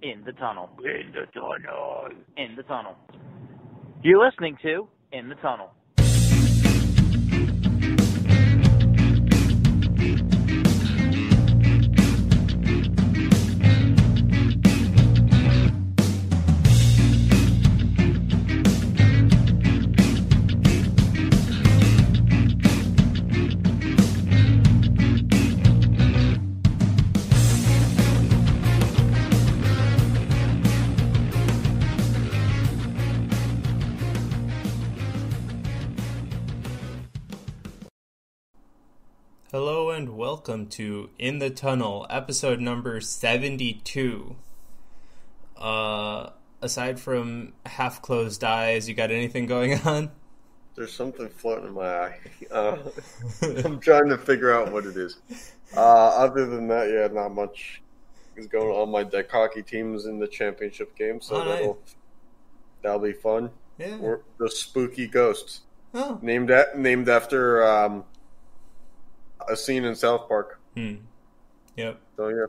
In the tunnel. In the tunnel. In the tunnel. You're listening to In the Tunnel. Hello and welcome to In the Tunnel, episode number 72. Aside from half-closed eyes, you got anything going on? There's something floating in my eye. I'm trying to figure out what it is. Other than that, yeah, not much is going on. My deck hockey team's in the championship game, so that'll be fun. Yeah. We're the Spooky Ghosts. Oh. Named after a scene in South Park. Yep. So yeah.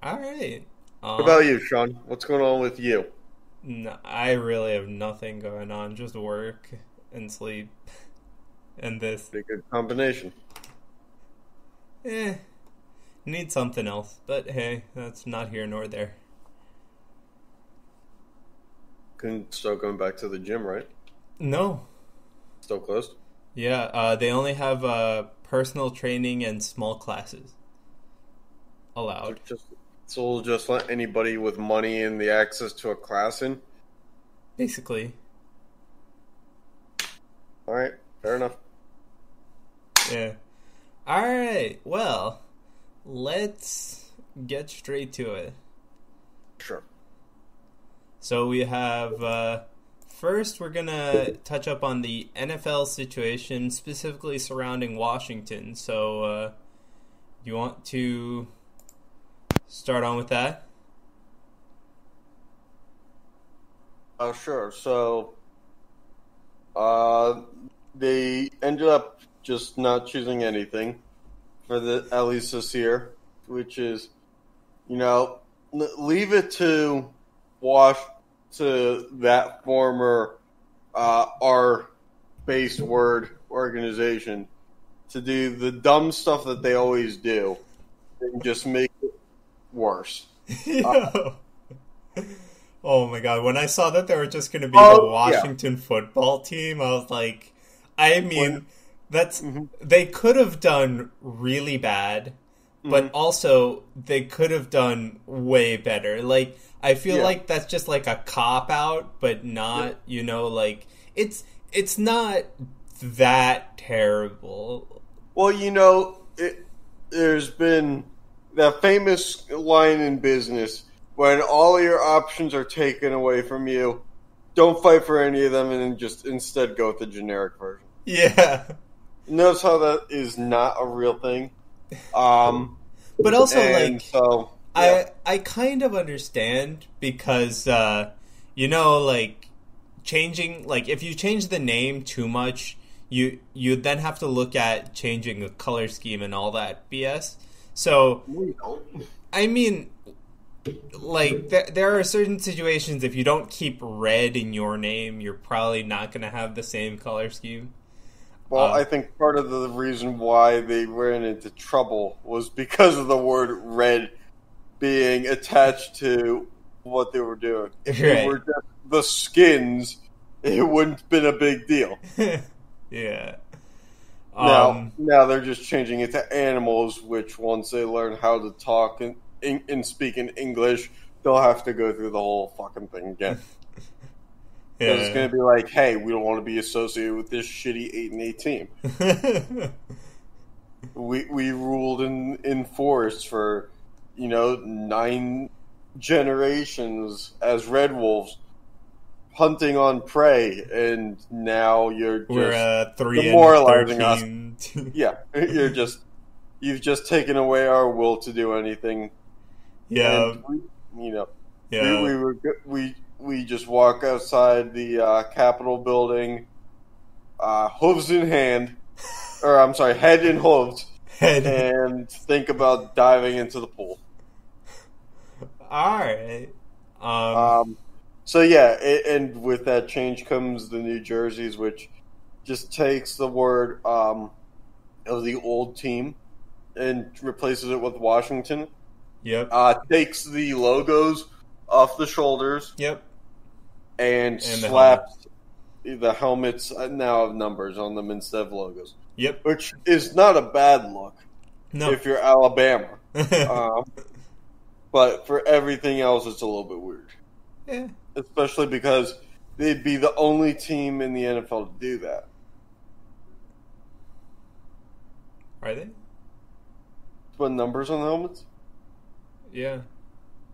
All right. What about you, Sean? What's going on with you? No, I really have nothing going on. Just work and sleep and this. Pretty good combination. Need something else, but hey, that's not here nor there. Can start going back to the gym, right? No. Still closed? Yeah, they only have personal training and small classes allowed. So we'll just let anybody with money and the access to a class in? Basically. Alright, fair enough. Yeah. Alright, well, let's get straight to it. Sure. So we have, first we're going to touch up on the NFL situation, specifically surrounding Washington. So, you want to start on with that? Sure. So, they ended up just not choosing anything for at least this year, which is, leave it to that former R-based word organization to do the dumb stuff that they always do and just make it worse. Oh my god, when I saw that they were just going to be the Washington football team, I was like, they could have done really bad, but also they could have done way better. Like, I feel like that's just like a cop-out, but not, it's not that terrible. Well, there's been that famous line in business, when all your options are taken away from you, don't fight for any of them and then just instead go with the generic version. Yeah. Notice how that is not a real thing. But also, I kind of understand because, changing, if you change the name too much, you then have to look at changing the color scheme and all that BS. So, I mean, there are certain situations, if you don't keep red in your name, you're probably not going to have the same color scheme. Well, I think part of the reason why they ran into trouble was because of the word red being attached to what they were doing. If they were just the skins, it wouldn't have been a big deal. Yeah. Now they're just changing it to animals, which once they learn how to talk and speak in English, they'll have to go through the whole fucking thing again. Yeah. It's going to be like, hey, we don't want to be associated with this shitty 8-8 team. we ruled and enforced for, 9 generations as red wolves hunting on prey, and now you're just demoralizing us. Yeah, you've just taken away our will to do anything. Yeah, and we just walk outside the Capitol building, hooves in hand, or I'm sorry, head in hooves, and think about diving into the pool. All right. So yeah, and with that change comes the New Jerseys, which just takes the word of the old team and replaces it with Washington. Yep. Takes the logos off the shoulders. Yep. And slaps the helmets now have numbers on them instead of logos. Yep. Which is not a bad look. No. If you're Alabama. But for everything else, it's a little bit weird. Yeah. Especially because they'd be the only team in the NFL to do that. Are they? Put numbers on the helmets? Yeah.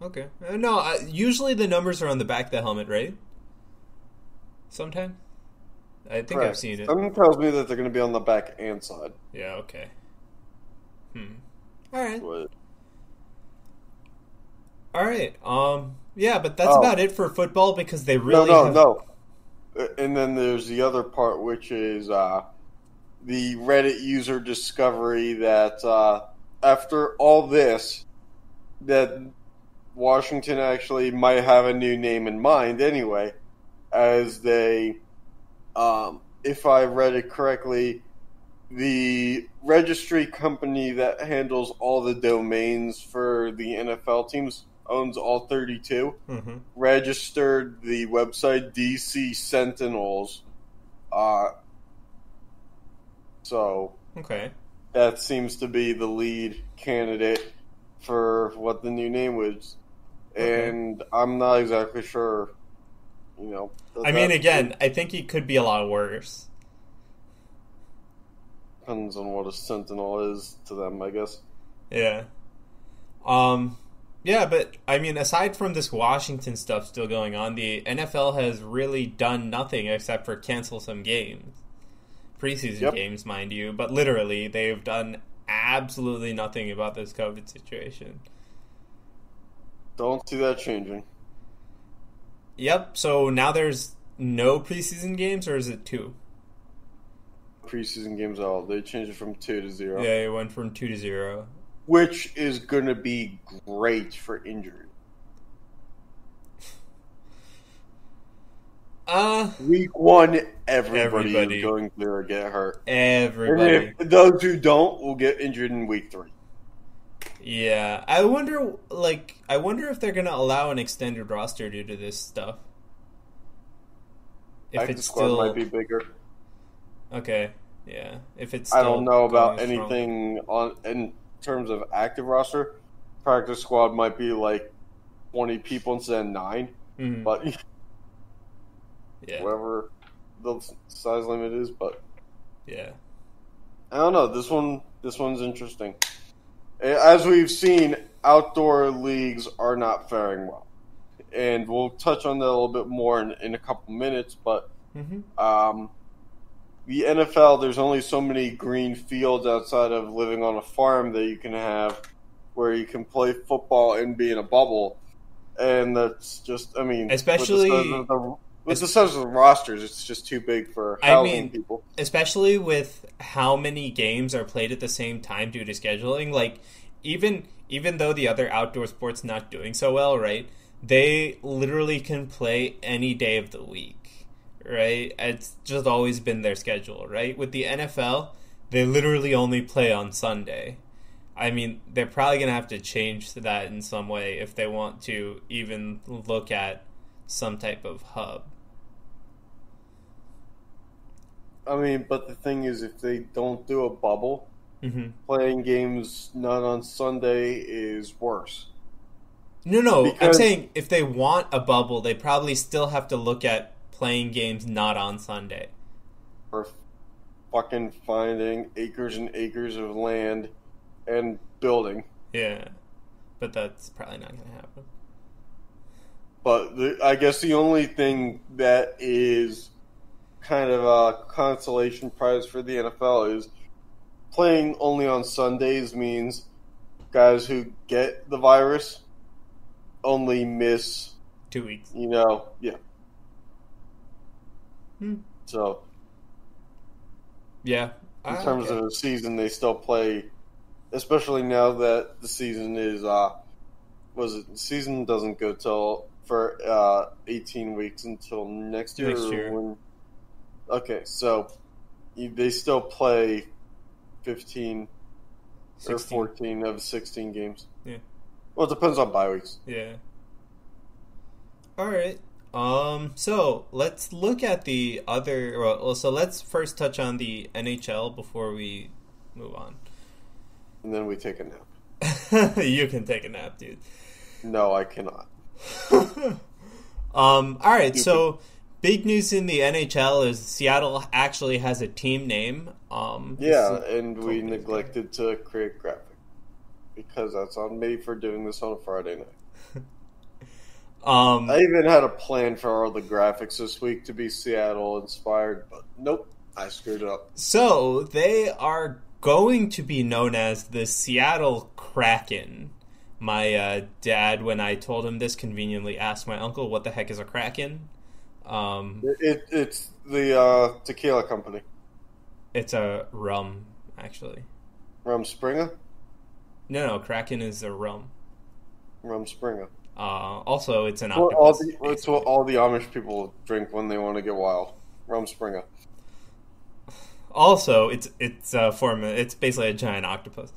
Okay. No, usually the numbers are on the back of the helmet, right? Sometimes. I think I've seen it. Something tells me that they're going to be on the back and side. Yeah, okay. All right. But, all right. Yeah, but that's about it for football because they really No. And then there's the other part, which is the Reddit user discovery that after all this, that Washington actually might have a new name in mind anyway, as they, if I read it correctly, the registry company that handles all the domains for the NFL teams owns all 32, registered the website DC Sentinels. So okay, that seems to be the lead candidate for what the new name was. Okay. And I'm not exactly sure, I mean, again, I think it could be a lot worse. Depends on what a sentinel is to them, I guess. Yeah. Yeah, but, I mean, aside from this Washington stuff still going on, the NFL has really done nothing except for cancel some games. Preseason games, mind you. But literally, they've done absolutely nothing about this COVID situation. Don't see that changing. Yep, so now there's no preseason games, or is it 2? Preseason games at all. They changed it from 2 to 0. Yeah, it went from 2 to 0. Which is going to be great for injury. Week 1, everybody is going to get hurt. Everybody. And those who don't will get injured in week 3. Yeah, I wonder if they're going to allow an extended roster due to this stuff. If it's still might be bigger. Okay, yeah. If it's still I don't know about anything in terms of active roster. Practice squad might be like 20 people instead of 9, but whatever the size limit is. But yeah, I don't know. This one's interesting. As we've seen, outdoor leagues are not faring well. And we'll touch on that a little bit more in a couple minutes. But the NFL, there's only so many green fields outside of living on a farm that you can have where you can play football and be in a bubble. And that's just, I mean, especially with the size of the rosters, it's just too big for housing people. Especially with how many games are played at the same time due to scheduling. Like, even though the other outdoor sports not doing so well, right? They literally can play any day of the week, right? It's just always been their schedule, right? With the NFL, they literally only play on Sunday. I mean, they're probably going to have to change that in some way if they want to even look at some type of hub. I mean, but the thing is, if they don't do a bubble, playing games not on Sunday is worse. No, because I'm saying if they want a bubble, they probably still have to look at playing games not on Sunday. Or fucking finding acres and acres of land and building. Yeah, but that's probably not going to happen. But I guess the only thing that is kind of a consolation prize for the NFL is playing only on Sundays means guys who get the virus only miss 2 weeks. Yeah. So, yeah. In terms of the season, they still play, especially now that the season is, was it? The season doesn't go for 18 weeks until next year. Next year. Okay, so they still play 15 16. or 14 of 16 games. Yeah. Well, it depends on bye weeks. Yeah. All right. So let's look at the other. Well, so let's first touch on the NHL before we move on. And then we take a nap. You can take a nap, dude. No, I cannot. All right. So big news in the NHL is Seattle actually has a team name. Yeah, and we neglected to create graphic because that's on me for doing this on a Friday night. I even had a plan for all the graphics this week to be Seattle inspired, but nope, I screwed it up. So they are going to be known as the Seattle Kraken. My dad, when I told him this, conveniently asked my uncle, "What the heck is a Kraken?" It's the tequila company. It's a rum, actually. Rum Springer? No, Kraken is a rum. Rum Springer. Also, it's an octopus. It's what all the Amish people drink when they want to get wild. Rum Springer. Also, it's basically a giant octopus.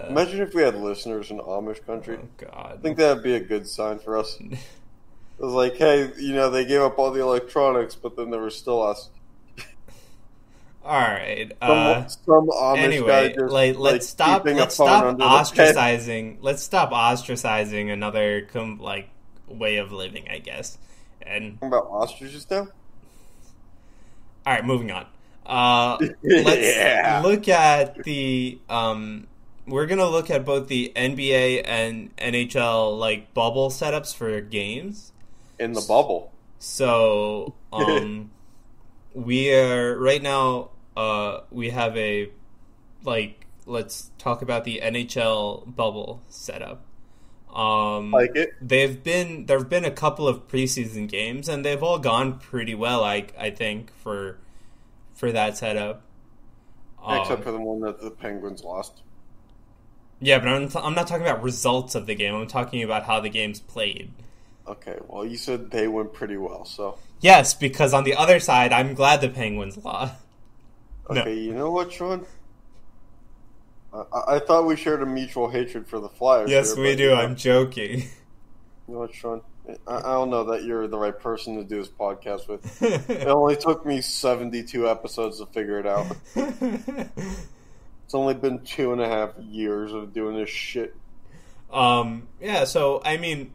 Imagine if we had listeners in Amish country. Oh God! I think that would be a good sign for us. It was like, hey, they gave up all the electronics, but then there was still us. All right. Some Amish guy just let's stop ostracizing. Let's stop ostracizing another way of living, I guess. And about ostriches now. All right, moving on. Let's look at the. We're gonna look at both the NBA and NHL bubble setups for games. In the bubble. So, we are right now. We have a let's talk about the NHL bubble setup. Like it. There have been a couple of preseason games, and they've all gone pretty well. I think for that setup, except for the one that the Penguins lost. Yeah, but I'm not talking about results of the game. I'm talking about how the game's played. Okay, well, you said they went pretty well, so... Yes, because on the other side, I'm glad the Penguins lost. Okay, no. You know what, Sean? I thought we shared a mutual hatred for the Flyers. Yes, we do. I'm joking. You know what, Sean? I don't know that you're the right person to do this podcast with. It only took me 72 episodes to figure it out. It's only been 2.5 years of doing this shit. Yeah, so, I mean...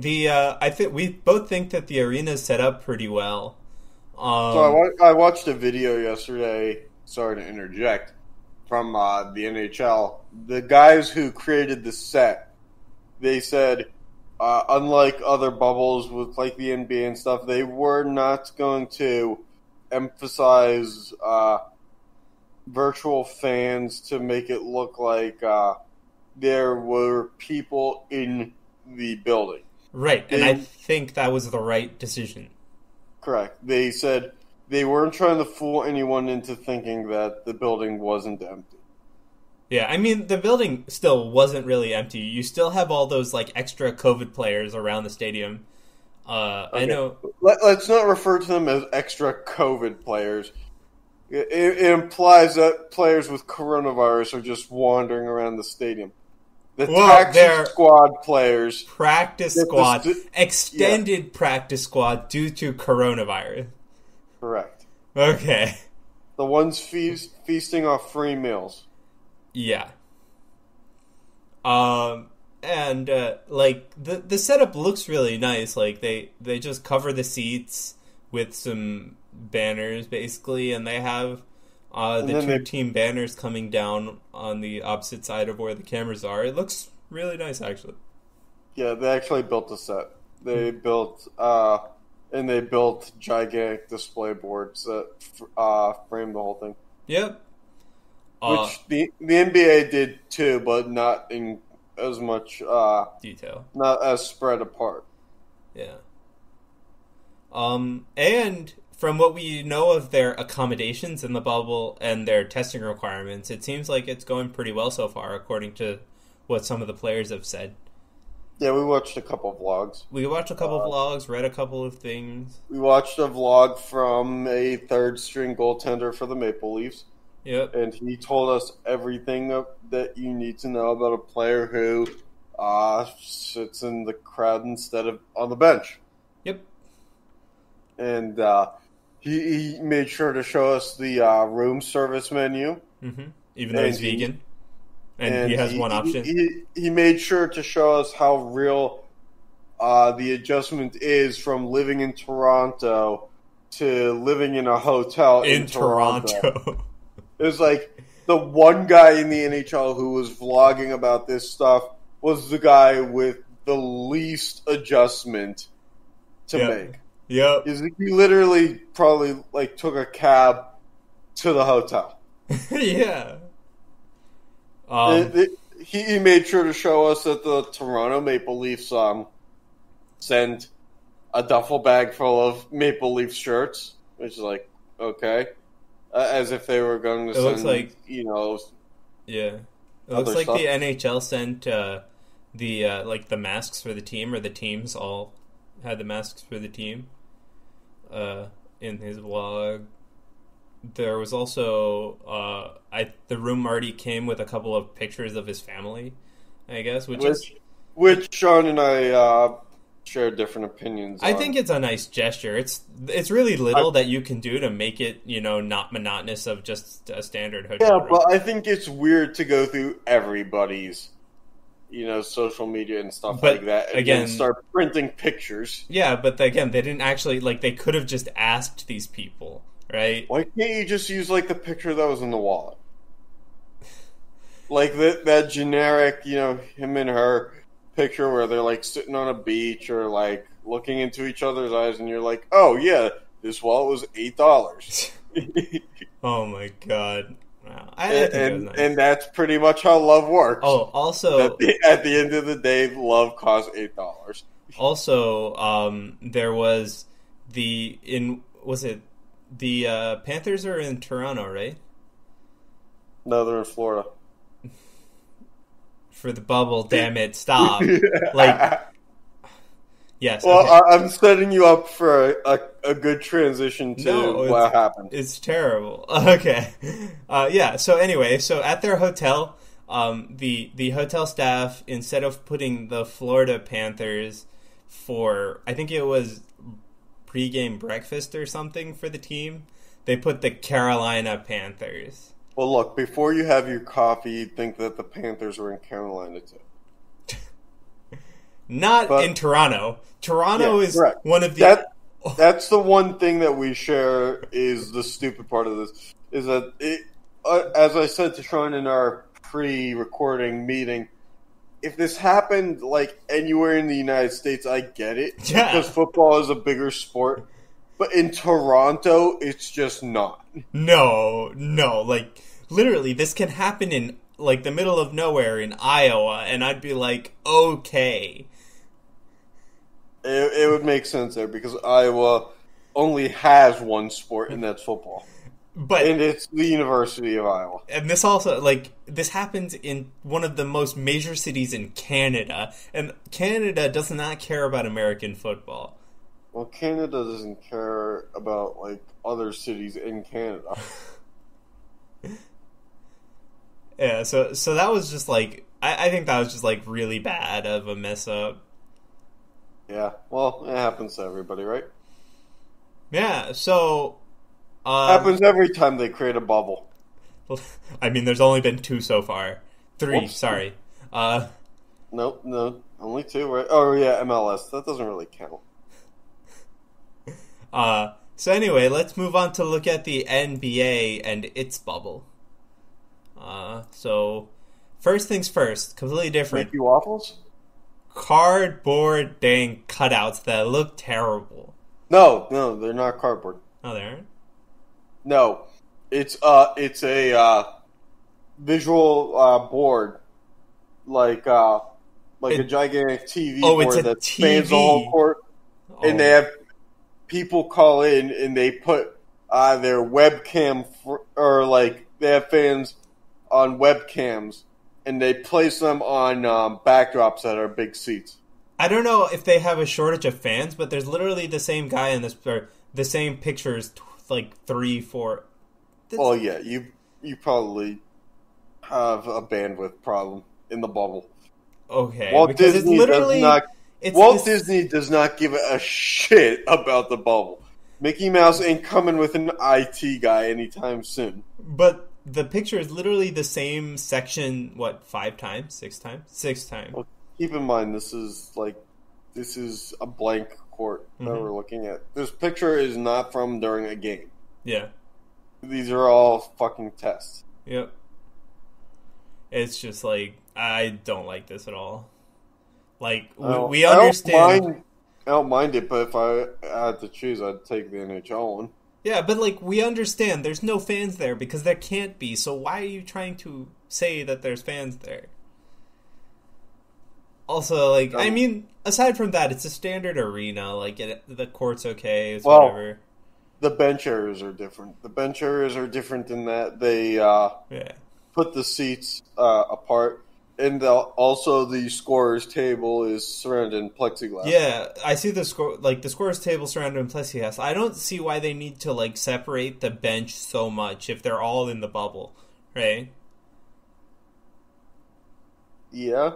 I think we both think that the arena is set up pretty well. So I watched a video yesterday. Sorry to interject. From the NHL, the guys who created the set, they said, unlike other bubbles with the NBA and stuff, they were not going to emphasize virtual fans to make it look like there were people in the building. Right, and I think that was the right decision. Correct. They said they weren't trying to fool anyone into thinking that the building wasn't empty. Yeah, I mean, the building still wasn't really empty. You still have all those, extra COVID players around the stadium. Okay. I know... Let's not refer to them as extra COVID players. It implies that players with coronavirus are just wandering around the stadium. The taxi squad players. Practice squad. Extended practice squad due to coronavirus. Correct. Okay. The ones feasting off free meals. Yeah. And the setup looks really nice. They just cover the seats with some banners, basically, and they have... the two team banners coming down on the opposite side of where the cameras are. It looks really nice, actually. Yeah, they actually built the set. They built gigantic display boards that frame the whole thing. Yep. Which the NBA did too, but not in as much detail. Not as spread apart. Yeah. And from what we know of their accommodations in the bubble and their testing requirements, it seems like it's going pretty well so far, according to what some of the players have said. Yeah, we watched a couple of vlogs. We watched a couple of vlogs, read a couple of things. We watched a vlog from a third-string goaltender for the Maple Leafs. Yep. And he told us everything that you need to know about a player who sits in the crowd instead of on the bench. Yep. And he made sure to show us the room service menu. Mm-hmm. Even though he's vegan. And he has one option. He made sure to show us how real the adjustment is from living in Toronto to living in a hotel in Toronto. It was like the one guy in the NHL who was vlogging about this stuff was the guy with the least adjustment to make. Yep. He literally probably took a cab to the hotel. Yeah. He made sure to show us that the Toronto Maple Leafs send a duffel bag full of Maple Leaf shirts, which is like, okay. As if they were going to send, looks like, yeah. It looks like the NHL sent the masks for the team, or the teams all had the masks for the team. In his vlog, there was also the room already came with a couple of pictures of his family, I guess, which Sean and I share different opinions on. I think it's a nice gesture. It's really little that you can do to make it, not monotonous of just a standard hotel room. But I think it's weird to go through everybody's, social media and stuff like that, and then start printing pictures. Yeah, but again, they didn't actually, they could have just asked these people, right? Why can't you just use, the picture that was in the wallet? That generic, him and her picture where they're sitting on a beach or looking into each other's eyes, and you're like, oh yeah, this wallet was $8. Oh my god! Wow. I think it was nice. And that's pretty much how love works. Oh, also at the end of the day, love costs $8. Also, there was the Panthers are in Toronto, right? No, they're in Florida. For the bubble, damn it, stop. Yes. Well, okay. I'm setting you up for a good transition to what happened. It's terrible. Okay. Yeah, so anyway, at their hotel, the hotel staff, instead of putting the Florida Panthers for, I think it was pregame breakfast or something for the team, they put the Carolina Panthers. Well, look, before you have your coffee, you'd think that the Panthers were in Carolina, too. Not in Toronto. Toronto is correct. One of the... That's the one thing that we share is the stupid part of this, is that, as I said to Sean in our pre-recording meeting, if this happened, anywhere in the United States, I get it. Yeah. Because football is a bigger sport. But in Toronto, it's just not. No. Literally, this can happen in, the middle of nowhere in Iowa, and I'd be like, okay. It would make sense there, because Iowa only has one sport, and that's football. And it's the University of Iowa. And this also, this happens in one of the most major cities in Canada, and Canada does not care about American football. Well, Canada doesn't care about, other cities in Canada. Yeah, so that was just, I think that was just, really bad of a mess-up. Yeah, well, it happens to everybody, right? Yeah, so... happens every time they create a bubble. I mean, there's only been 2 so far. 3, Oops. Sorry. No, only 2, right? Oh, yeah, MLS. That doesn't really count. So anyway, let's move on to look at the NBA and its bubble. So, first things first, completely different. Mickey Waffles? Cardboard dang cutouts that look terrible. No, they're not cardboard. Oh, they aren't? No. It's a visual board, like a gigantic TV board that spans the whole court, and they have people call in and they put their webcam they have fans on webcams and they place them on backdrops that are big seats. I don't know if they have a shortage of fans, but there's literally the same guy in this, or the same pictures, like 3, 4. Well, yeah, you probably have a bandwidth problem in the bubble. Okay, Walt because Disney it's literally Disney does not give a shit about the bubble. Mickey Mouse ain't coming with an IT guy anytime soon. But the picture is literally the same section. What, 5 times, 6 times, 6 times? Well, keep in mind, this is a blank court that we're looking at. This picture is not from during a game. Yeah. These are all fucking tests. Yep. It's just like, I don't like this at all. Like, we understand. I don't mind it, but if I had to choose, I'd take the NHL one. Yeah, but like, we understand there's no fans there because there can't be, so why are you trying to say that there's fans there? Also, like, I mean, aside from that, it's a standard arena. Like, the court's okay, it's whatever. The bench areas are different. The bench areas are different in that they put the seats apart. And also the scorer's table is surrounded in plexiglass. Yeah, I see the scorer's table surrounded in plexiglass. I don't see why they need to like separate the bench so much if they're all in the bubble, right? Yeah.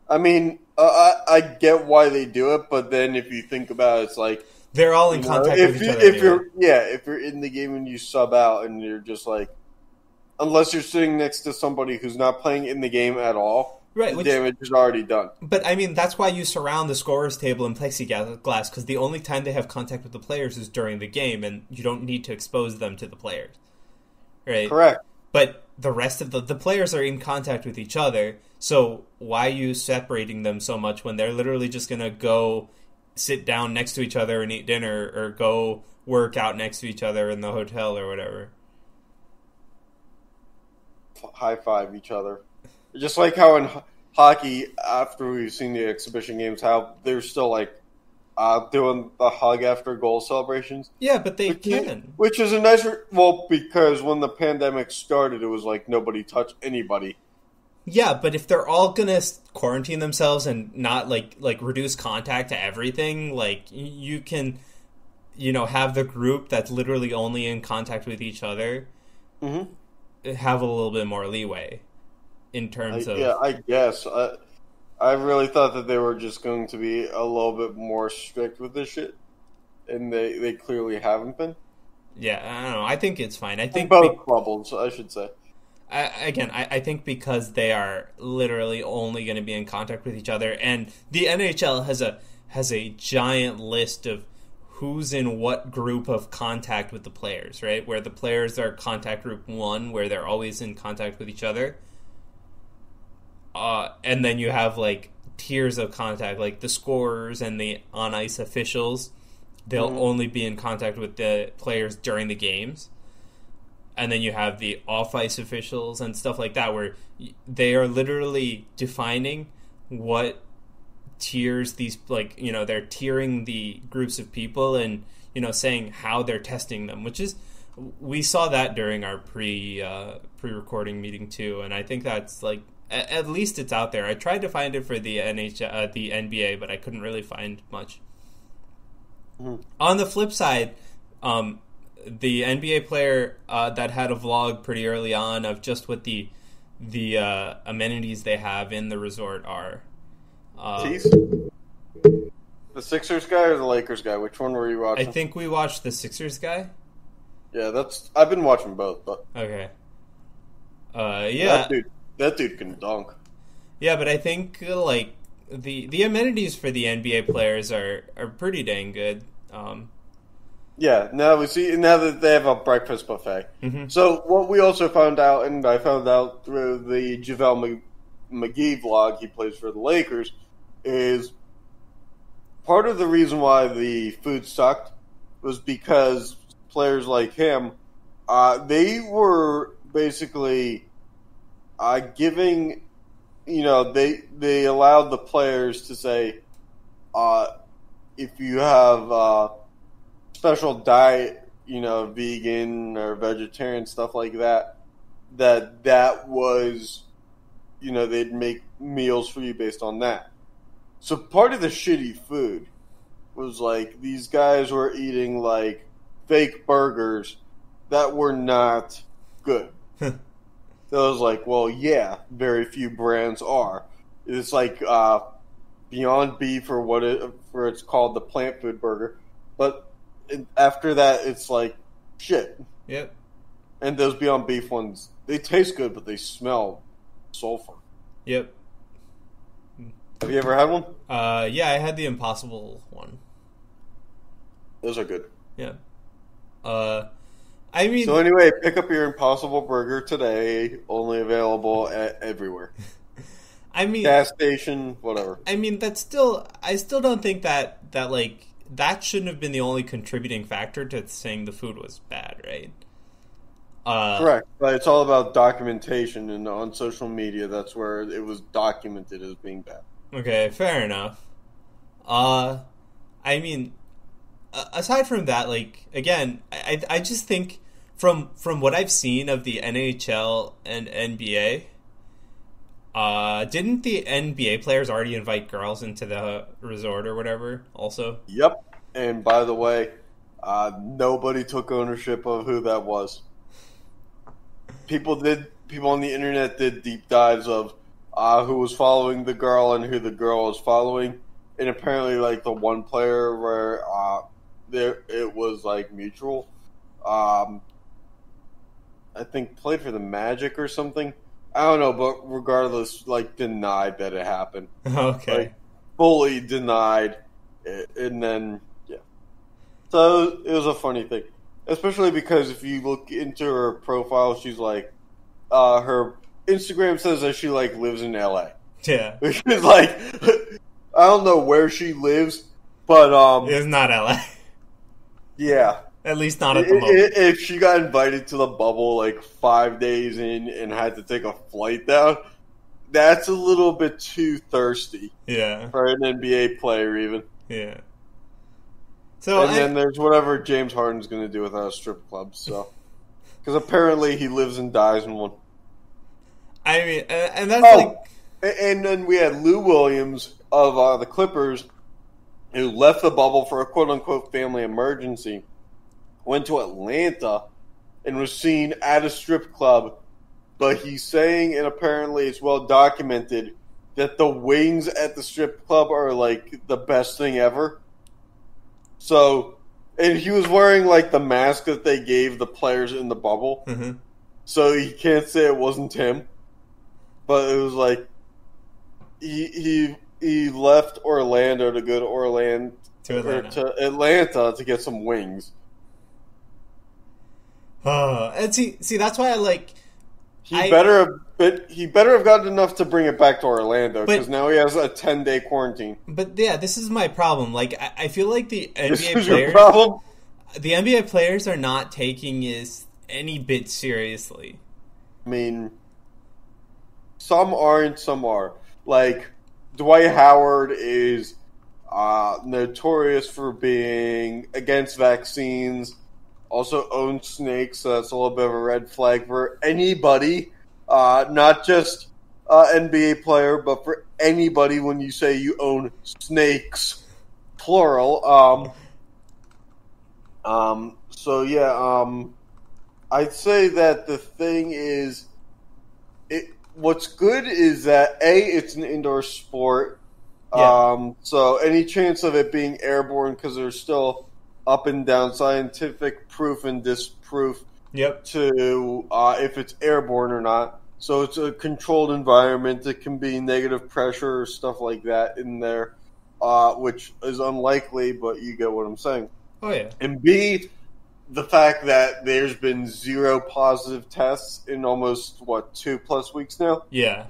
I mean, I get why they do it, but then if you think about it, it's like they're all in contact with each other. If you're in the game and you sub out and you're just like, unless you're sitting next to somebody who's not playing in the game at all, right, the damage is already done. But, I mean, that's why you surround the scorer's table in plexiglass, because the only time they have contact with the players is during the game, and you don't need to expose them to the players. Right? Correct. But the rest of the players are in contact with each other, so why are you separating them so much when they're literally just going to go sit down next to each other and eat dinner, or go work out next to each other in the hotel or whatever? High five each other, just like how in hockey, after we've seen the exhibition games, how they're still like doing the hug after goal celebrations. Yeah, but which is a nice because when the pandemic started, it was like nobody touched anybody. Yeah, but if they're all gonna quarantine themselves and not like reduce contact to everything, like you can, have the group that's literally only in contact with each other. Mm-hmm. Have a little bit more leeway in terms of... Yeah, I guess. I really thought that they were just going to be a little bit more strict with this shit, and they clearly haven't been. Yeah, I don't know. I think it's fine. I think both bubbles, I should say. I think because they are literally only going to be in contact with each other, and the NHL has a giant list of who's in what group of contact with the players, right? Where the players are contact group 1, where they're always in contact with each other. And then you have, like, tiers of contact, like the scorers and the on-ice officials. They'll only be in contact with the players during the games. And then you have the off-ice officials and stuff like that, where they are literally defining what tiers these, like, they're tiering the groups of people and, saying how they're testing them, which is, we saw that during our pre-recording meeting too, and I think that's, like, at least it's out there. I tried to find it for the the NBA, but I couldn't really find much. Mm-hmm. On the flip side, the NBA player that had a vlog pretty early on of just what the amenities they have in the resort are. The Sixers guy or the Lakers guy? Which one were you watching? I think we watched the Sixers guy. Yeah, I've been watching both, but okay. Yeah, that dude can dunk. Yeah, but I think like the amenities for the NBA players are pretty dang good. Yeah, now that they have a breakfast buffet. Mm-hmm. So what we also found out, and I found out through the JaVale McGee vlog, he plays for the Lakers, is part of the reason why the food sucked was because players like him, they were basically giving, they allowed the players to say, if you have special diet, vegan or vegetarian, stuff like that, that was, they'd make meals for you based on that. So part of the shitty food was like these guys were eating like fake burgers that were not good. So I was like, well, yeah, very few brands are. It's like Beyond Beef or for it's called the plant food burger, but after that, it's like shit. Yep. And those Beyond Beef ones, they taste good, but they smell sulfur. Yep. Have you ever had one? Yeah, I had the Impossible one. Those are good. Yeah. I mean... So anyway, pick up your Impossible Burger today. Only available everywhere. I mean... Gas station, whatever. I mean, I still don't think that like, that shouldn't have been the only contributing factor to saying the food was bad, right? Correct, but it's all about documentation, and on social media, that's where it was documented as being bad. Okay, fair enough. I mean, aside from that, like, again, I just think from what I've seen of the NHL and NBA, didn't the NBA players already invite girls into the resort or whatever? Also, Yep. And by the way, nobody took ownership of who that was. People on the internet did deep dives of who was following the girl and who the girl was following, and apparently, like the one player where it was like mutual. I think played for the Magic or something. I don't know, but regardless, like denied that it happened. Okay. Like, fully denied it, and then yeah. So it was a funny thing. Especially because if you look into her profile, she's like, her Instagram says that she like lives in LA. Yeah. Which is like, I don't know where she lives, but it's not LA. Yeah. At least not at the moment. If she got invited to the bubble like 5 days in and had to take a flight down, that's a little bit too thirsty. Yeah. For an NBA player, even. Yeah. Then there's whatever James Harden's going to do without a strip club. So, because apparently he lives and dies in one. I mean, and that's and then we had Lou Williams of the Clippers, who left the bubble for a quote unquote family emergency, went to Atlanta, and was seen at a strip club. But he's saying, and apparently it's well documented, that the wings at the strip club are like the best thing ever. So, and he was wearing like the mask that they gave the players in the bubble. Mm-hmm. So he can't say it wasn't him. But it was like he left Orlando to go to Atlanta to get some wings. And see that's why I like. He better have gotten enough to bring it back to Orlando, because now he has a 10-day quarantine. But yeah, this is my problem. Like, I feel like the NBA this is players, your problem? The NBA players are not taking this any bit seriously. I mean, some aren't, some are. Like, Dwight Howard is notorious for being against vaccines. Also owns snakes, so that's a little bit of a red flag for anybody, not just NBA player, but for anybody when you say you own snakes, plural. So yeah, I'd say that the thing is, what's good is that it's an indoor sport, so any chance of it being airborne, because there's still up and down scientific proof and disproof to if it's airborne or not. So it's a controlled environment. It can be negative pressure or stuff like that in there, which is unlikely, but you get what I'm saying. Oh, yeah. And B, the fact that there's been 0 positive tests in almost, 2+ weeks now? Yeah.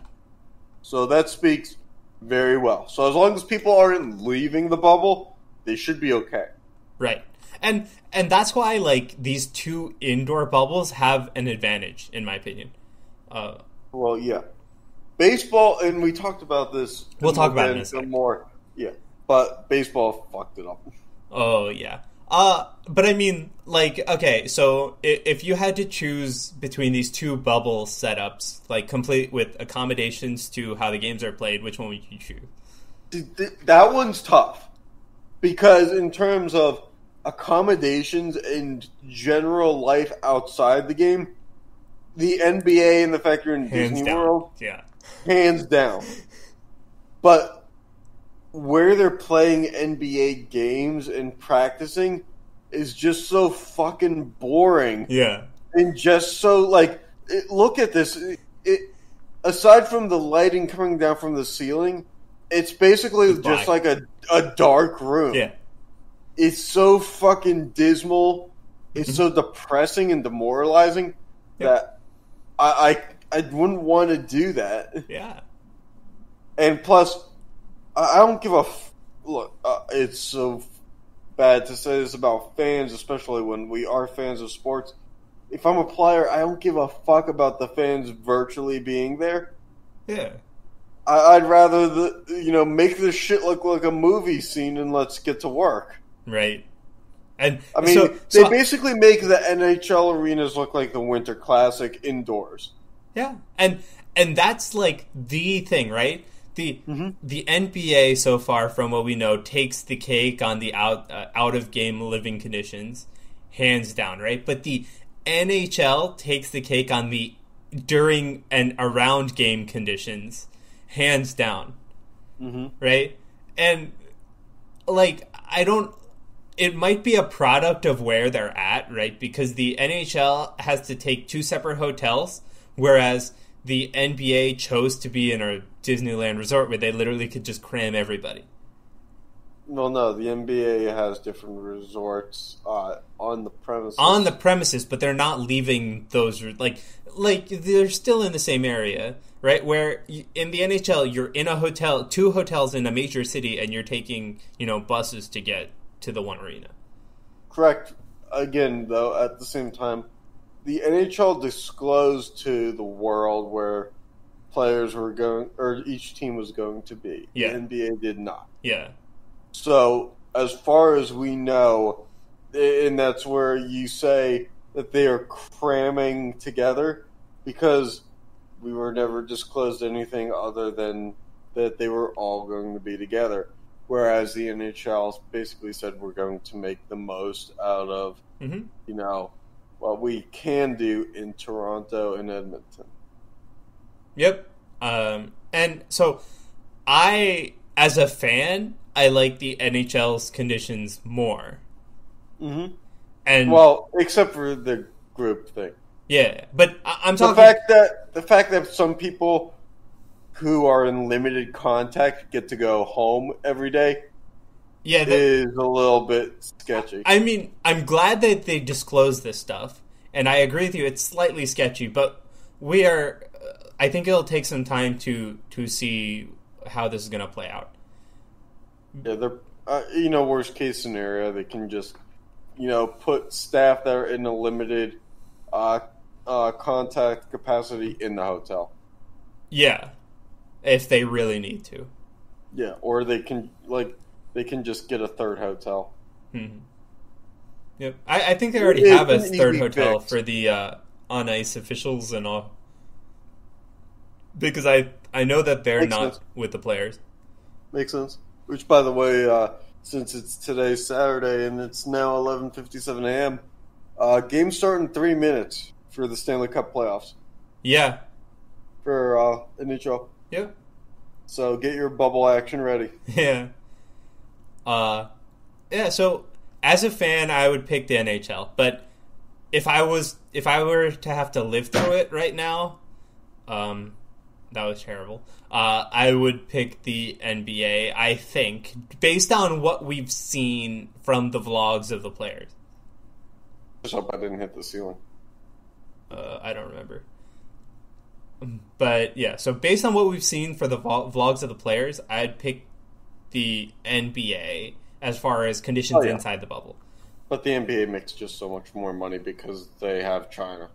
So that speaks very well. So as long as people aren't leaving the bubble, they should be okay. Right. And that's why, like, these 2 indoor bubbles have an advantage, in my opinion. Well, yeah. Baseball, and we talked about this. We'll talk about it in a second. More. Yeah. But baseball fucked it up. Oh, yeah. But I mean, like, okay, so if you had to choose between these 2 bubble setups, like, complete with accommodations to how the games are played, which one would you choose? That one's tough because in terms of accommodations and general life outside the game, the NBA and the fact you're in Disney World, hands down. But where they're playing NBA games and practicing is just so fucking boring. Yeah. And just so, look at this. Aside from the lighting coming down from the ceiling, it's basically just like a dark room. Yeah. It's so fucking dismal. It's so depressing and demoralizing that I wouldn't want to do that. Yeah. And plus, I don't give a look. It's so bad to say this about fans, especially when we are fans of sports. If I'm a player, I don't give a fuck about the fans virtually being there. Yeah. I'd rather make this shit look like a movie scene and let's get to work. Right. And I mean, they basically make the NHL arenas look like the Winter Classic indoors. Yeah, and that's like the thing, right? The NBA so far, from what we know, takes the cake on the out of game living conditions, hands down, right? But the NHL takes the cake on the during and around game conditions, hands down, right? And it might be a product of where they're at, right? Because the NHL has to take two separate hotels, whereas the NBA chose to be in a Disneyland resort where they literally could just cram everybody. Well, no, the NBA has different resorts on the premises. On the premises, but they're not leaving those, like they're still in the same area, right? Where in the NHL, you're in a hotel, two hotels in a major city, and you're taking, buses to get to the one arena. Correct. Again, though, at the same time, the NHL disclosed to the world where players were going, or each team was going to be. Yeah. The NBA did not. Yeah. So, as far as we know, and that's where you say that they are cramming together, because we were never disclosed anything other than that they were all going to be together. Whereas the NHL basically said we're going to make the most out of, what we can do in Toronto and Edmonton. Yep. And so as a fan, I like the NHL's conditions more. Mm-hmm. And except for the group thing. Yeah, but I'm talking the fact that some people who are in limited contact get to go home every day. Yeah, is a little bit sketchy. I mean, I'm glad that they disclosed this stuff, and I agree with you. It's slightly sketchy, but I think it'll take some time to see how this is going to play out. Yeah, they're worst case scenario, they can just put staff that are in a limited contact capacity in the hotel. Yeah, if they really need to. Yeah, or they can just get a third hotel. Mm-hmm. Yep, I think they already have a third hotel for the on ice officials and all. Because I know that they're not with the players. Makes sense. Which, by the way, since it's today Saturday and it's now 11:57 a.m., game start in 3 minutes for the Stanley Cup playoffs. Yeah. For NHL. Yep. So get your bubble action ready. Yeah. So as a fan, I would pick the NHL. But if I were to have to live through it right now, that was terrible. I would pick the NBA, I think, based on what we've seen from the vlogs of the players. I just hope I didn't hit the ceiling. I don't remember. But yeah, so based on what we've seen for the vlogs of the players, I'd pick the NBA as far as conditions inside the bubble. But the NBA makes just so much more money because they have China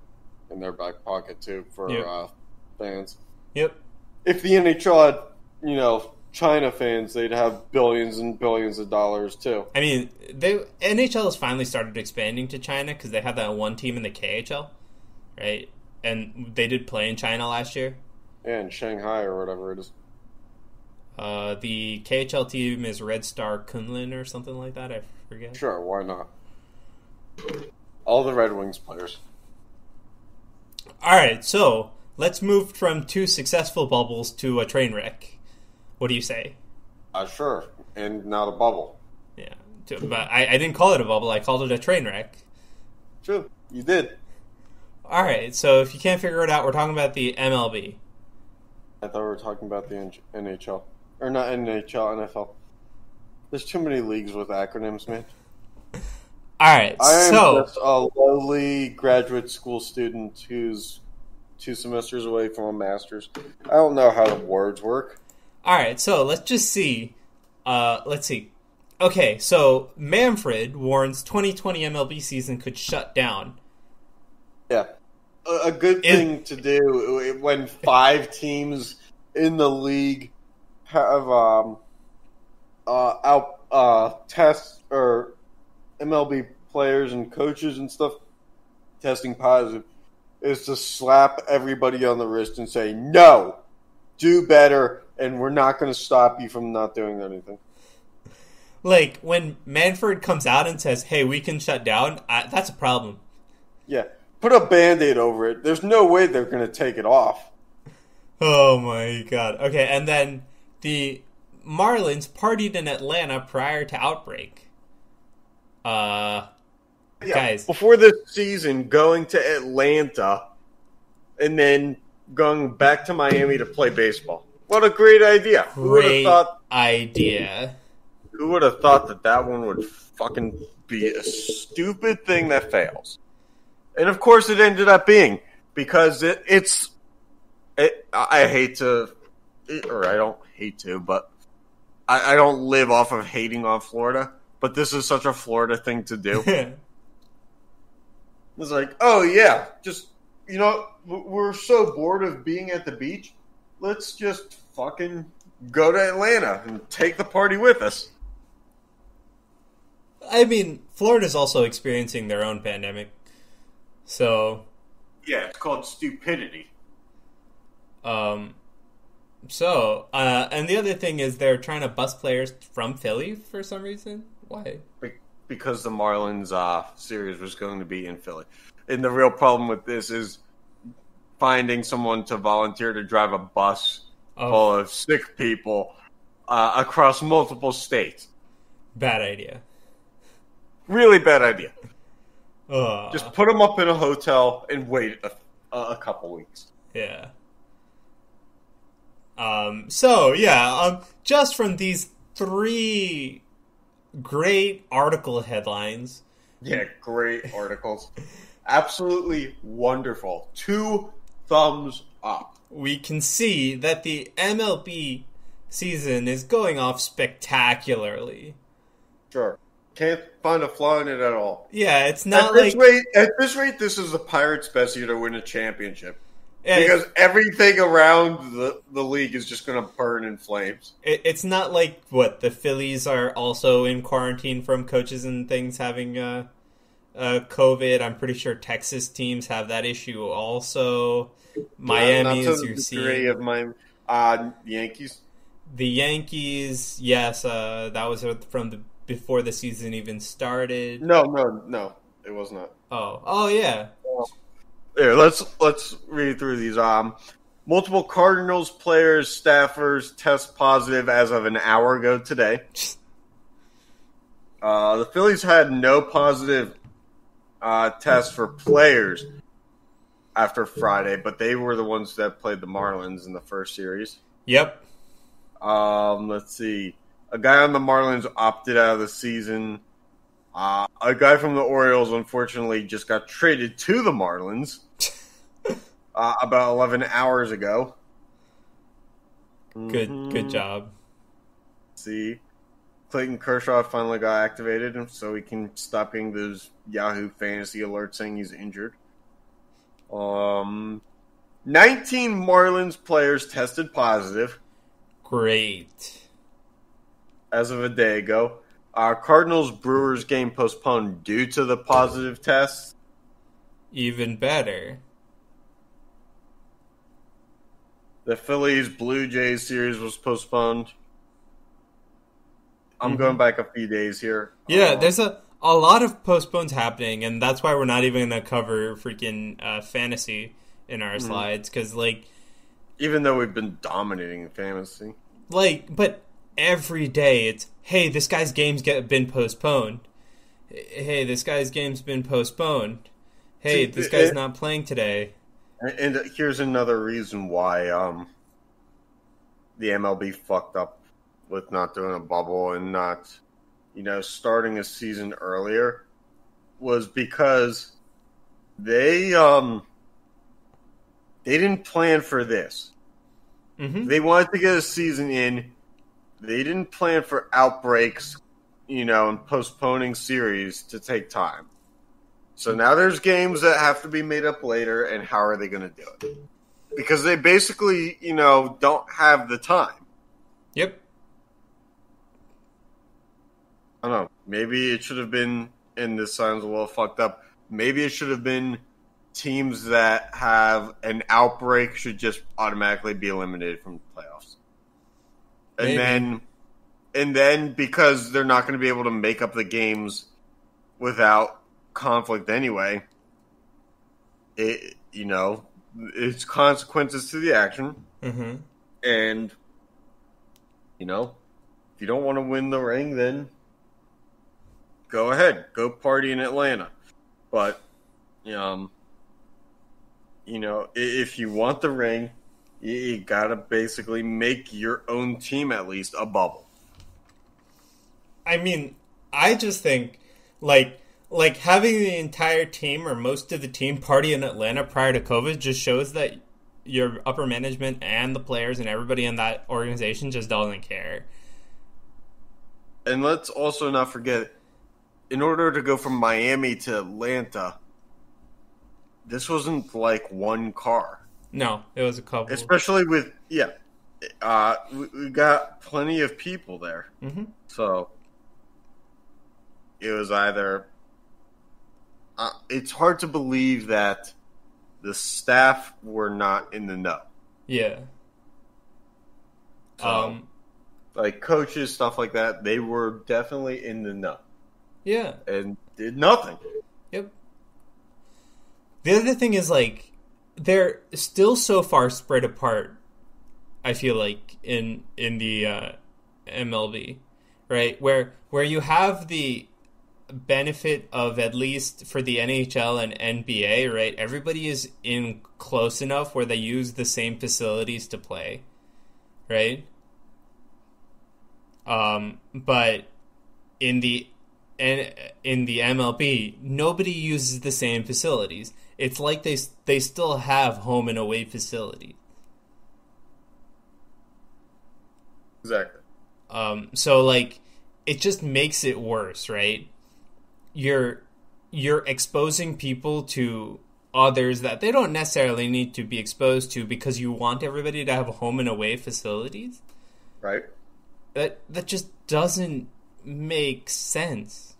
in their back pocket too for fans. Yep. If the NHL had, China fans, they'd have billions and billions of dollars too. I mean, NHL has finally started expanding to China because they have that one team in the KHL, right? And they did play in China last year. Yeah, in Shanghai or whatever it is. The KHL team is Red Star Kunlun or something like that. I forget. Sure, why not? All the Red Wings players. All right, so let's move from 2 successful bubbles to a train wreck. What do you say? Sure, and not a bubble. Yeah, but I didn't call it a bubble. I called it a train wreck. True, you did. All right, so if you can't figure it out, we're talking about the MLB. I thought we were talking about the NHL. Or not NHL, NFL. There's too many leagues with acronyms, man. All right, I am so just a lowly graduate school student who's 2 semesters away from a master's. I don't know how the words work. all right, so let's just see. Let's see. Okay, so Manfred warns 2020 MLB season could shut down. Yeah. A good thing to do when 5 teams in the league have tests or MLB players and coaches and stuff testing positive is to slap everybody on the wrist and say, no, do better, and we're not going to stop you from not doing anything. Like, when Manfred comes out and says, hey, we can shut down, that's a problem. Yeah. Put a Band-Aid over it. There's no way they're going to take it off. Oh, my God. Okay, and then the Marlins partied in Atlanta prior to outbreak. Guys. Before this season, going to Atlanta and then going back to Miami to play baseball. What a great idea. Great idea. Who would have thought that one would fucking be a stupid thing that fails? And of course it ended up being, because I hate to, or I don't hate to, but I don't live off of hating on Florida, but this is such a Florida thing to do. It's like, oh yeah, just, we're so bored of being at the beach, let's just fucking go to Atlanta and take the party with us. I mean, Florida's also experiencing their own pandemic. So, yeah, it's called stupidity. And the other thing is they're trying to bus players from Philly for some reason. Why? Because the Marlins series was going to be in Philly. And the real problem with this is finding someone to volunteer to drive a bus full of sick people across multiple states. Bad idea. Really bad idea. Just put them up in a hotel and wait a couple weeks. Yeah. Just from these 3 great article headlines. Yeah, great articles. Absolutely wonderful. 2 thumbs up. We can see that the MLB season is going off spectacularally. Sure. Can't find a flaw in it at all. Yeah, it's not at this rate, this is the Pirates' best year to win a championship. Because everything around the league is just going to burn in flames. It's not like, the Phillies are also in quarantine from coaches and things having COVID. I'm pretty sure Texas teams have that issue also. Miami, as you're seeing. Of my Yankees. The Yankees, yes, that was from before the season even started. No, it was not. Oh yeah. Here, let's read through these. Multiple Cardinals players, staffers test positive as of an hour ago today. The Phillies had no positive tests for players after Friday, but they were the ones that played the Marlins in the first series. Yep. Let's see. A guy on the Marlins opted out of the season. A guy from the Orioles, unfortunately, just got traded to the Marlins about 11 hours ago. Good job. Let's see. Clayton Kershaw finally got activated, so he can stop getting those Yahoo fantasy alerts saying he's injured. 19 Marlins players tested positive. Great. As of a day ago. Cardinals-Brewers game postponed due to the positive tests. Even better. The Phillies-Blue Jays series was postponed I'm going back a few days here. Yeah, there's a lot of postpones happening, and that's why we're not even going to cover freaking fantasy in our slides, because, like... Even though we've been dominating fantasy. Like, but every day it's, hey, this guy's game's been postponed. Hey, this guy's game's been postponed. Hey, this guy's not playing today. And here's another reason why the MLB fucked up with not doing a bubble and not, starting a season earlier, was because they didn't plan for this. Mm-hmm. They wanted to get a season in. They didn't plan for outbreaks, and postponing series to take time. So now there's games that have to be made up later, and how are they going to do it? Because they basically, don't have the time. Yep. I don't know. Maybe it should have been, and this sounds a little fucked up, maybe it should have been teams that have an outbreak should just automatically be eliminated from the playoffs. And then because they're not going to be able to make up the games without conflict anyway, it's consequences to the action. Mm-hmm. And, if you don't want to win the ring, then go ahead. Go party in Atlanta. But, if you want the ring, you got to basically make your own team at least a bubble. I mean, I just think, like having the entire team or most of the team party in Atlanta prior to COVID just shows that your upper management and the players and everybody in that organization just doesn't care. And let's also not forget, in order to go from Miami to Atlanta, this wasn't like one car. No, it was a couple. Especially with, we got plenty of people there. Mm-hmm. So it was either... it's hard to believe that the staff were not in the know. Yeah. So, like coaches, stuff like that, they were definitely in the know. Yeah. And did nothing. Yep. The other thing is, like, they're still so far spread apart, I feel like, in the MLB, right? Where you have the benefit of, at least for the NHL and NBA, right? Everybody is in close enough where they use the same facilities to play, right? But in the MLB, nobody uses the same facilities. It's like they still have home and away facilities. Exactly. So like it just makes it worse, right? You're exposing people to others that they don't necessarily need to be exposed to because you want everybody to have home and away facilities. Right. That just doesn't make sense.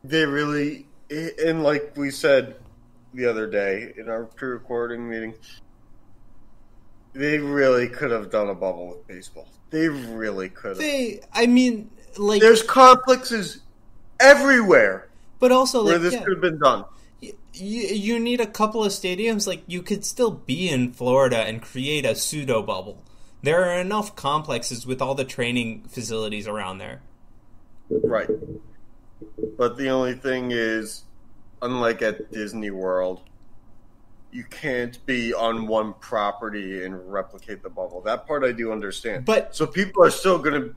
They really, and like we said the other day in our pre-recording meeting, they really could have done a bubble with baseball. They really could have. There's complexes everywhere. But also, where this could have been done. You need a couple of stadiums. Like, you could still be in Florida and create a pseudo bubble. There are enough complexes with all the training facilities around there. Right. But the only thing is, unlike at Disney World, you can't be on one property and replicate the bubble. That part I do understand. So players are still going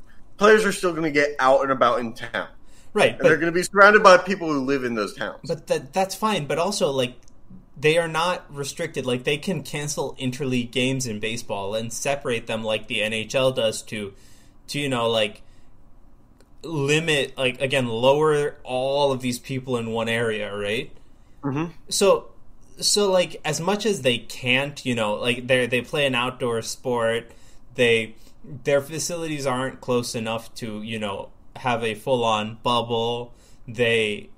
to get out and about in town. Right. And they're going to be surrounded by people who live in those towns. But that's fine. But also, like, they are not restricted. Like, they can cancel interleague games in baseball and separate them like the NHL does to limit, like, again, lower all of these people in one area, right? Mm-hmm. So like, as much as they can't, like, they play an outdoor sport, their facilities aren't close enough to, have a full-on bubble. They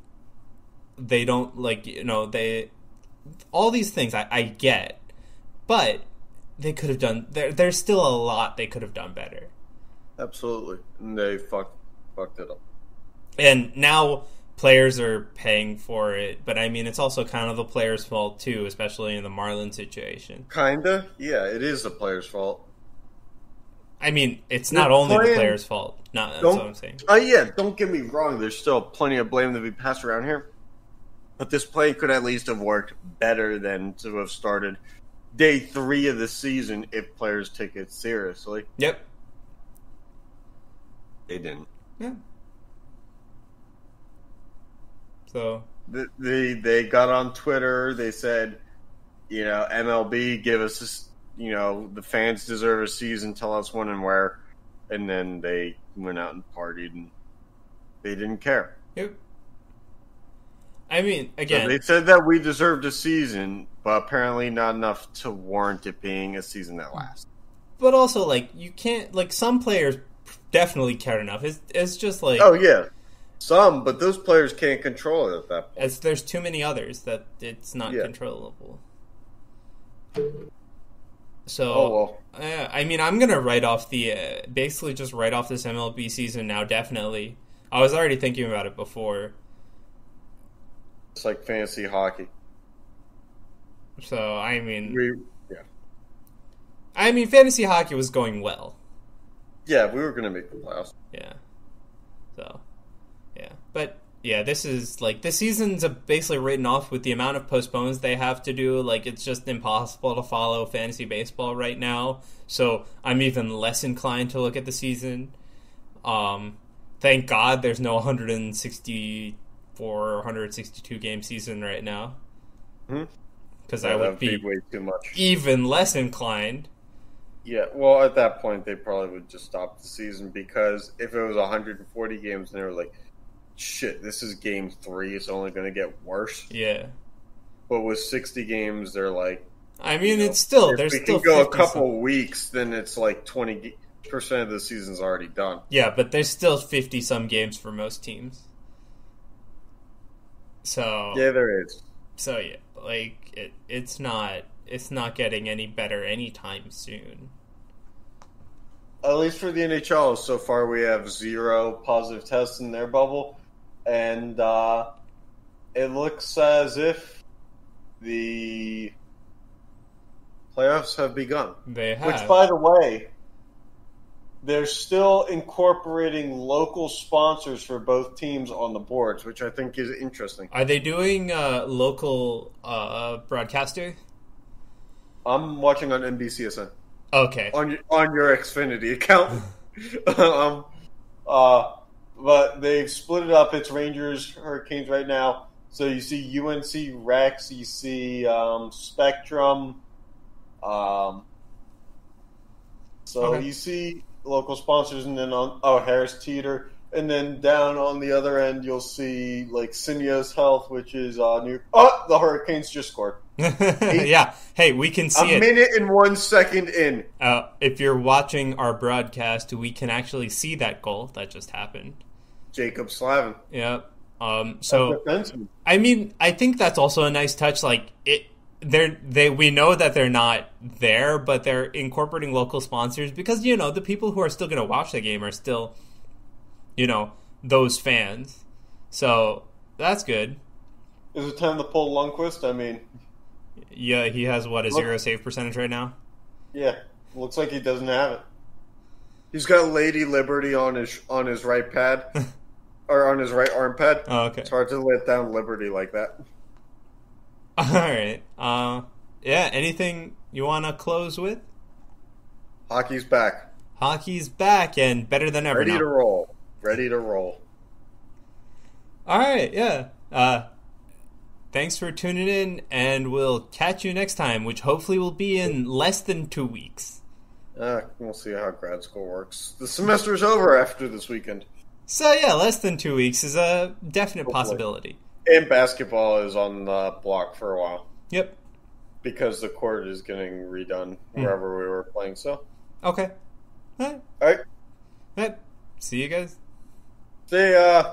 don't, like, all these things I get. But they could have done. There's still a lot they could have done better. Absolutely, and they fucked it up. And now players are paying for it, but I mean, it's also kind of the players' fault too, especially in the Marlins situation. Kinda, yeah, it is the players' fault. I mean, it's not only the players' fault. No, that's what I'm saying. Yeah, don't get me wrong. There's still plenty of blame to be passed around here, but this play could at least have worked better than to have started day 3 of the season if players take it seriously. Yep. They didn't. Yeah. So they got on Twitter. They said, MLB, give us this. The fans deserve a season. Tell us when and where. And then they went out and partied, and they didn't care. Yep. I mean, again, so they said that we deserved a season, but apparently not enough to warrant it being a season that lasts. But also, you can't, some players definitely cared enough. It's just like... Oh, yeah. Some, but those players can't control it at that point. There's too many others that it's not controllable. So, I mean, I'm going to write off basically just write off this MLB season now, definitely. I was already thinking about it before. It's like fantasy hockey. So, I mean... I mean, fantasy hockey was going well. Yeah, we were going to make the playoffs. Yeah. So, yeah. But, yeah, this season's basically written off with the amount of postpones they have to do. It's just impossible to follow fantasy baseball right now. So, I'm even less inclined to look at the season. Thank God there's no 164 or 162 game season right now. Because I would be way too much. Even less inclined. Yeah, well, at that point, they probably would just stop the season, because if it was 140 games and they were like, shit, this is game 3, it's only going to get worse. Yeah. But with 60 games, they're like... I mean, it's still... There's still... If we can go a couple weeks, then it's like 20% of the season's already done. Yeah, but there's still 50-some games for most teams. So... Yeah, there is. So, yeah, it's not getting any better anytime soon. At least for the NHL, so far we have 0 positive tests in their bubble, and it looks as if the playoffs have begun. They have. Which, by the way, they're still incorporating local sponsors for both teams on the boards, which I think is interesting. Are they doing local broadcaster? I'm watching on NBCSN. Okay. On your Xfinity account. But they've split it up. It's Rangers, Hurricanes right now. So you see UNC Rex, you see Spectrum. You see local sponsors, and then Harris Teeter. And then down on the other end, you'll see Syneos Health, which is the Hurricanes just scored. Yeah. Hey, we can see it. A minute and 1 second in. If you're watching our broadcast, we can actually see that goal that just happened. Jacob Slavin. Yep. I mean, I think that's also a nice touch. We know that they're not there, but they're incorporating local sponsors because, the people who are still going to watch the game are still, those fans. So that's good. Is it time to pull Lundqvist? I mean... Yeah, he has, a 0 save percentage right now? Yeah, looks like he doesn't have it. He's got Lady Liberty on his right pad, or on his right arm pad. Oh, okay. It's hard to let down Liberty like that. All right. Yeah, anything you want to close with? Hockey's back. Hockey's back, and better than ever. Ready to roll. All right, yeah. Thanks for tuning in, and we'll catch you next time, which hopefully will be in less than 2 weeks. We'll see how grad school works. The semester's over after this weekend. So, yeah, less than 2 weeks is a definite possibility. And basketball is on the block for a while. Yep. Because the court is getting redone wherever we were playing, so. Okay. All right. All right. See you guys. See ya.